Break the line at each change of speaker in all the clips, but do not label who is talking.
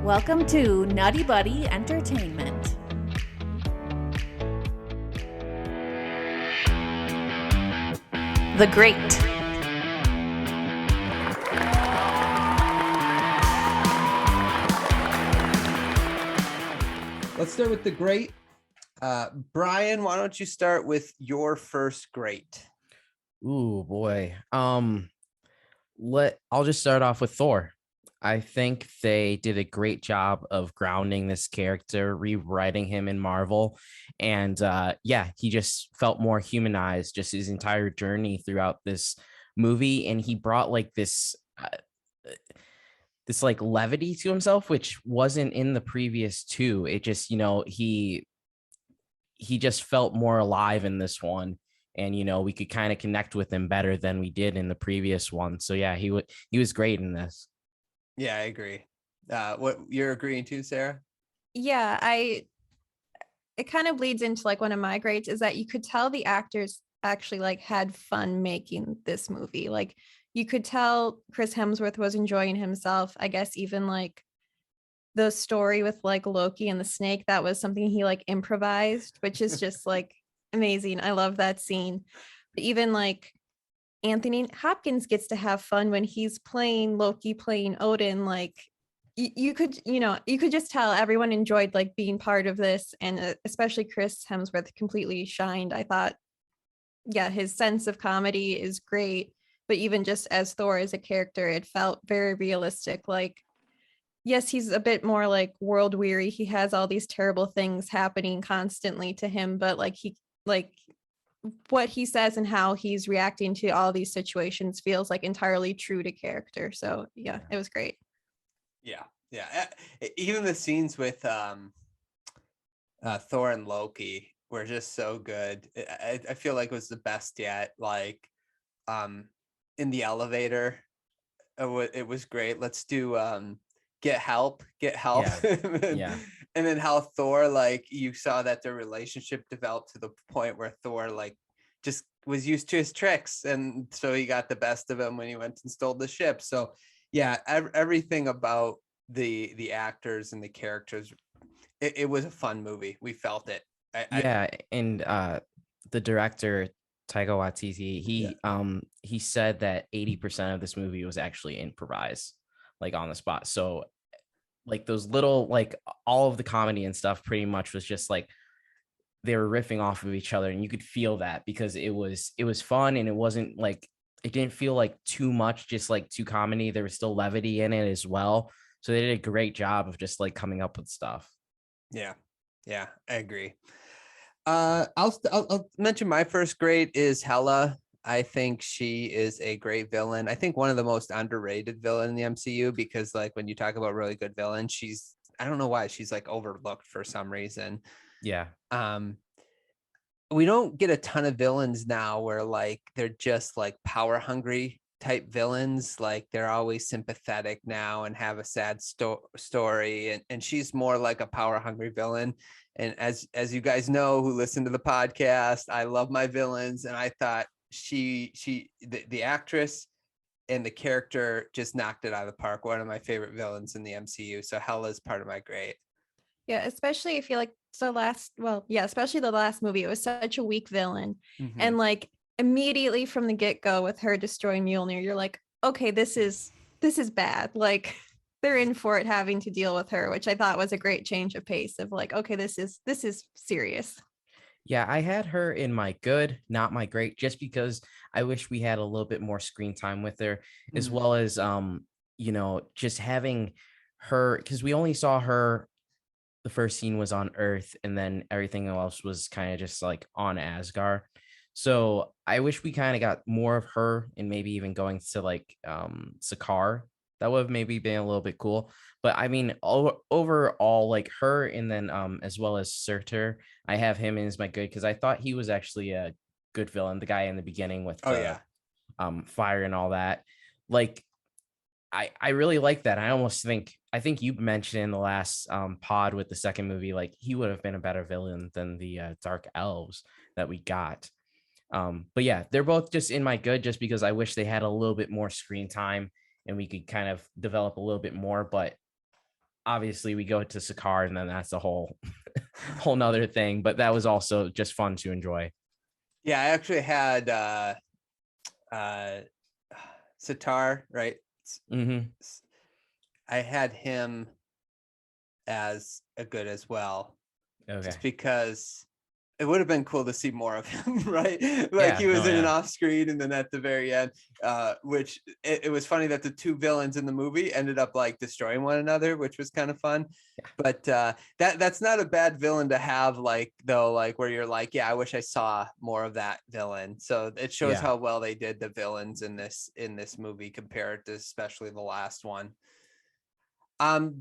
Welcome to NuttieBuddie Entertainment. The Great.
Let's start with The Great. Brian, why don't you start with your first great?
Ooh, boy. I'll just start off with Thor. I think they did a great job of grounding this character, rewriting him in Marvel. And he just felt more humanized just his entire journey throughout this movie. And he brought like this like levity to himself, which wasn't in the previous two. It just, he just felt more alive in this one. And, we could kind of connect with him better than we did in the previous one. So, yeah, he was great in this.
Yeah, I agree. What you're agreeing to, Sarah?
Yeah, it kind of leads into like one of my greats is that you could tell the actors actually like had fun making this movie. Like you could tell Chris Hemsworth was enjoying himself. I guess even like the story with like Loki and the snake, that was something he like improvised, which is just like amazing. I love that scene. But even like Anthony Hopkins gets to have fun when he's playing Loki, playing Odin. Like you could just tell everyone enjoyed like being part of this, and especially Chris Hemsworth completely shined. I thought, yeah, his sense of comedy is great, but even just as Thor as a character, it felt very realistic. Like, yes, he's a bit more like world weary. He has all these terrible things happening constantly to him, but like what he says and how he's reacting to all these situations feels like entirely true to character. So yeah, it was great.
Yeah. Even the scenes with Thor and Loki were just so good. I feel like it was the best yet. Like in the elevator, it was great. Let's do get help.
Yeah.
And then how Thor, like you saw that their relationship developed to the point where Thor like just was used to his tricks, and so he got the best of him when he went and stole the ship. So yeah, everything about the actors and the characters, it was a fun movie. We felt it.
And the director Taika Waititi, he said that 80% of this movie was actually improvised, like on the spot. So like those little, like all of the comedy and stuff pretty much was just like they were riffing off of each other, and you could feel that because it was fun, and it wasn't like, it didn't feel like too much, just like too comedy. There was still levity in it as well. So they did a great job of just like coming up with stuff.
Yeah, I agree. I'll mention my first great is Hela. I think she is a great villain. I think one of the most underrated villain in the MCU, because like when you talk about really good villains, I don't know why she's like overlooked for some reason.
Yeah.
We don't get a ton of villains now where like they're just like power hungry type villains. Like they're always sympathetic now and have a sad story. And she's more like a power hungry villain. And as you guys know, who listen to the podcast, I love my villains. And I thought the actress and the character just knocked it out of the park. One of my favorite villains in the MCU. So Hela is part of my great.
Yeah, especially if you like especially the last movie. It was such a weak villain.
Mm-hmm.
And like immediately from the get-go with her destroying Mjolnir, you're like, okay, this is bad. Like they're in for it having to deal with her, which I thought was a great change of pace of like, okay, this is serious.
Yeah, I had her in my good, not my great, just because I wish we had a little bit more screen time with her, as well as just having her, because we only saw her, the first scene was on Earth, and then everything else was kind of just like on Asgard. So I wish we kind of got more of her, and maybe even going to like Sakaar. That would have maybe been a little bit cool. But I mean, overall, like her, and then as well as Surtur, I have him as my good because I thought he was actually a good villain, the guy in the beginning with fire and all that. Like I really like that. I think you mentioned in the last pod with the second movie, like he would have been a better villain than the dark elves that we got. But yeah, they're both just in my good, just because I wish they had a little bit more screen time and we could kind of develop a little bit more. But obviously we go to Sakaar, and then that's a whole whole nother thing. But that was also just fun to enjoy.
Yeah, I actually had Sitar, right?
Mm-hmm.
I had him as a good as well,
Okay.
just because it would have been cool to see more of him, right? Like
Yeah,
he was
no,
in an
yeah.
off screen, and then at the very end, which it was funny that the two villains in the movie ended up like destroying one another, which was kind of fun.
Yeah.
But that's not a bad villain to have, like, though, like where you're like, yeah, I wish I saw more of that villain. So it shows
Yeah.
how well they did the villains in this movie compared to especially the last one.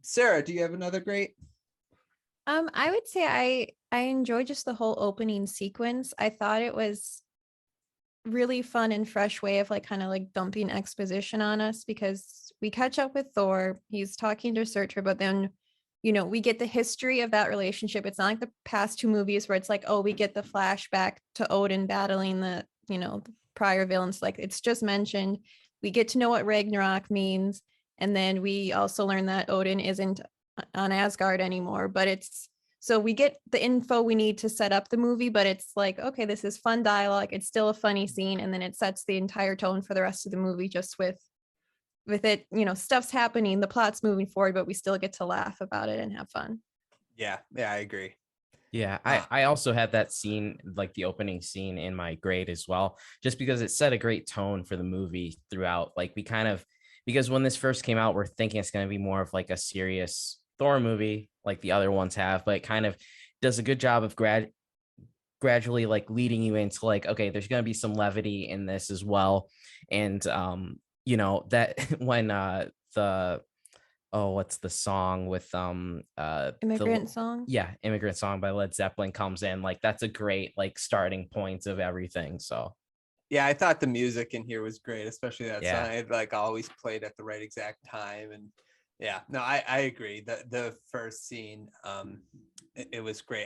Sarah, do you have another great?
I would say I enjoyed just the whole opening sequence. I thought it was really fun and fresh way of like kind of like dumping exposition on us, because we catch up with Thor, he's talking to Surtur, but then we get the history of that relationship. It's not like the past two movies where it's like, oh, we get the flashback to Odin battling the prior villains. Like, it's just mentioned. We get to know what Ragnarok means, and then we also learn that Odin isn't on Asgard anymore, but so we get the info we need to set up the movie, but it's like, okay, this is fun dialogue. It's still a funny scene. And then it sets the entire tone for the rest of the movie just with it, stuff's happening, the plot's moving forward, but we still get to laugh about it and have fun.
Yeah, I agree.
Yeah, I also had that scene, like the opening scene, in my grade as well, just because it set a great tone for the movie throughout. Like, because when this first came out, we're thinking it's going to be more of like a serious Thor movie like the other ones have, but it kind of does a good job of gradually like leading you into like, okay, there's going to be some levity in this as well. And that when what's the song with
Immigrant Song?
Yeah, Immigrant Song by Led Zeppelin comes in, like that's a great like starting point of everything. So
yeah, I thought the music in here was great, especially that
Yeah.
song. It like always played at the right exact time. And yeah, no, I agree. The first scene, it was great.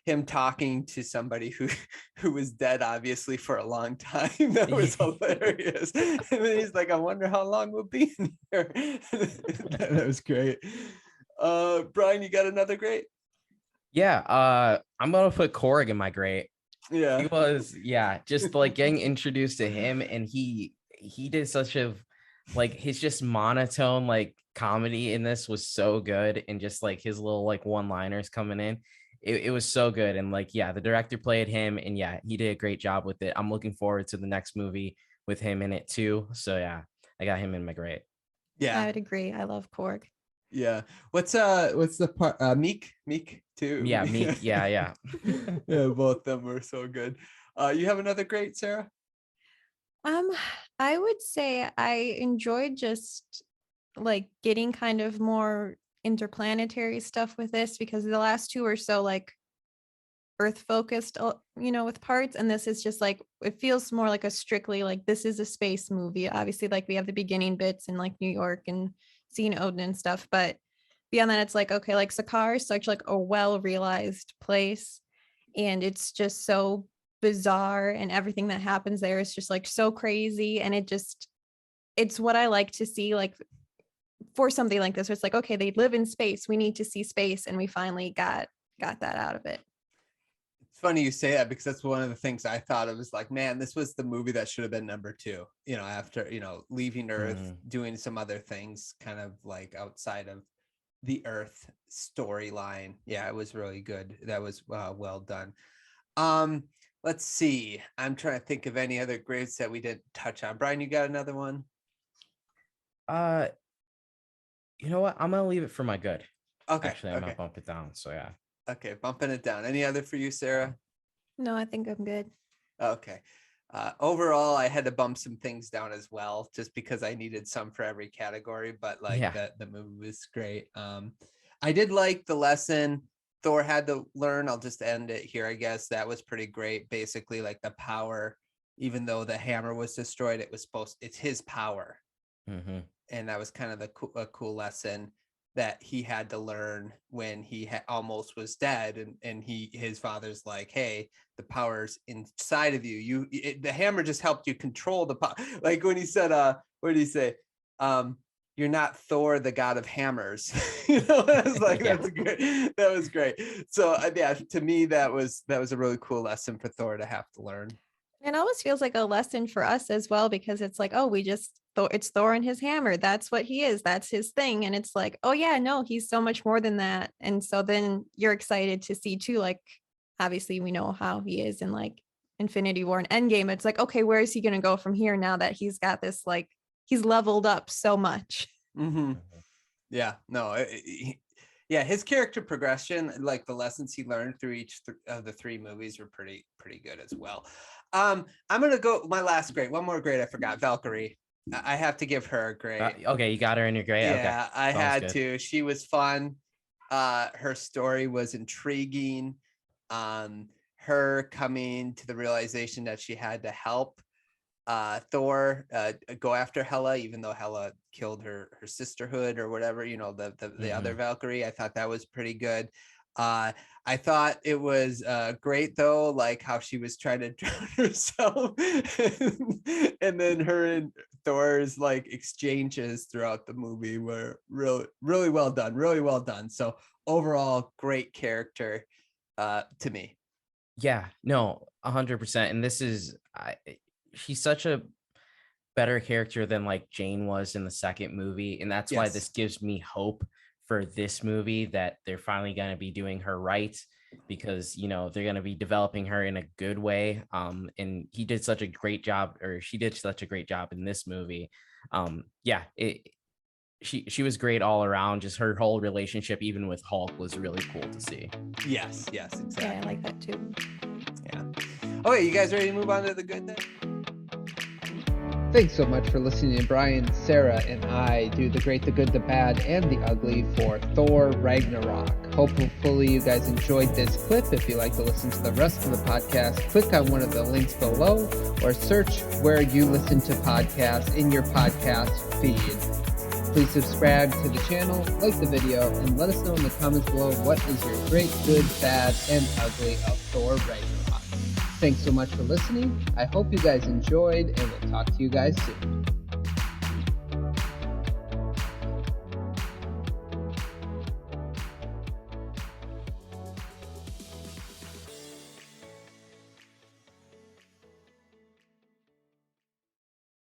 Him talking to somebody who was dead, obviously, for a long time. That was hilarious. And then he's like, I wonder how long we'll be in here. That was great. Brian, you got another great?
Yeah, I'm gonna put Korg in my grade.
Yeah.
He was, just like getting introduced to him, and he did such a like his just monotone like comedy in this was so good, and just like his little like one-liners coming in, it was so good. And like, yeah, the director played him, and yeah, he did a great job with it. I'm looking forward to the next movie with him in it too. So yeah, I got him in my grade.
Yeah.
I would agree. I love Korg.
Yeah. What's the part? Meek too.
Yeah, Meek. Yeah.
Yeah, both of them were so good. You have another great, Sarah?
I would say I enjoyed just like getting kind of more interplanetary stuff with this, because the last two were so like Earth focused, with parts, and this is just like, it feels more like a strictly like, this is a space movie. Obviously, like we have the beginning bits in like New York and seeing Odin and stuff, but beyond that, it's like, okay, like Sakaar is such like a well realized place, and it's just so bizarre, and everything that happens there is just like so crazy, and it's what I like to see, like for something like this where it's like, okay, they live in space, we need to see space, and we finally got that out of it.
It's funny you say that, because that's one of the things I thought. It was like, man, this was the movie that should have been number 2, after, leaving Earth, doing some other things kind of like outside of the Earth storyline. Yeah, it was really good. That was well done. Let's see. I'm trying to think of any other grades that we didn't touch on. Brian, you got another one?
You know what? I'm gonna leave it for my good.
Okay.
Actually, I'm gonna bump it down. So yeah.
Okay, bumping it down. Any other for you, Sarah?
No, I think I'm good.
Okay. Overall, I had to bump some things down as well, just because I needed some for every category. But like the movie was great. I did like the lesson Thor had to learn. I'll just end it here, I guess. That was pretty great. Basically, like the power, even though the hammer was destroyed, it's his power.
Mm-hmm.
And that was kind of a cool lesson that he had to learn when he almost was dead, and his father's like, hey, the power's inside of you. The hammer just helped you control the power. Like when he said, what did he say? you're not Thor, the god of hammers. I was like, that's great. That was great. So yeah, to me, that was a really cool lesson for Thor to have to learn.
It almost feels like a lesson for us as well, because it's like, oh, it's Thor and his hammer. That's what he is. That's his thing. And it's like, oh yeah, no, he's so much more than that. And so then you're excited to see too, like, obviously we know how he is in like Infinity War and Endgame. It's like, okay, where is he going to go from here now that he's got this, like, he's leveled up so much.
Mm-hmm. Yeah, no, yeah, his character progression, like the lessons he learned through each of the 3 movies were pretty good as well. I'm gonna go my last grade. One more grade I forgot. Valkyrie. I have to give her a grade.
Okay, you got her in your grade.
Yeah,
Okay.
I
Sounds
had
good.
to. She was fun. Her story was intriguing. Her coming to the realization that she had to help Thor go after Hela, even though Hela killed her sisterhood or whatever, the other Valkyrie. I thought that was pretty good. I thought it was great though, like how she was trying to drown herself, and then her and Thor's like exchanges throughout the movie were really well done. So overall, great character to me.
Yeah, no, 100%. And this is, she's such a better character than like Jane was in the second movie. And that's why
Yes.
this gives me hope for this movie, that they're finally going to be doing her right, because, they're going to be developing her in a good way. And he did such a great job, or she did such a great job in this movie. She was great all around. Just her whole relationship, even with Hulk, was really cool to see.
Yes, exactly.
Yeah, I like that too.
Yeah. Okay, you guys ready to move on to the good then?
Thanks so much for listening to Brian, Sarah, and I do the great, the good, the bad, and the ugly for Thor Ragnarok. Hopefully you guys enjoyed this clip. If you'd like to listen to the rest of the podcast, click on one of the links below or search where you listen to podcasts in your podcast feed. Please subscribe to the channel, like the video, and let us know in the comments below what is your great, good, bad, and ugly of Thor Ragnarok. Thanks so much for listening. I hope you guys enjoyed, and we'll talk to you guys soon.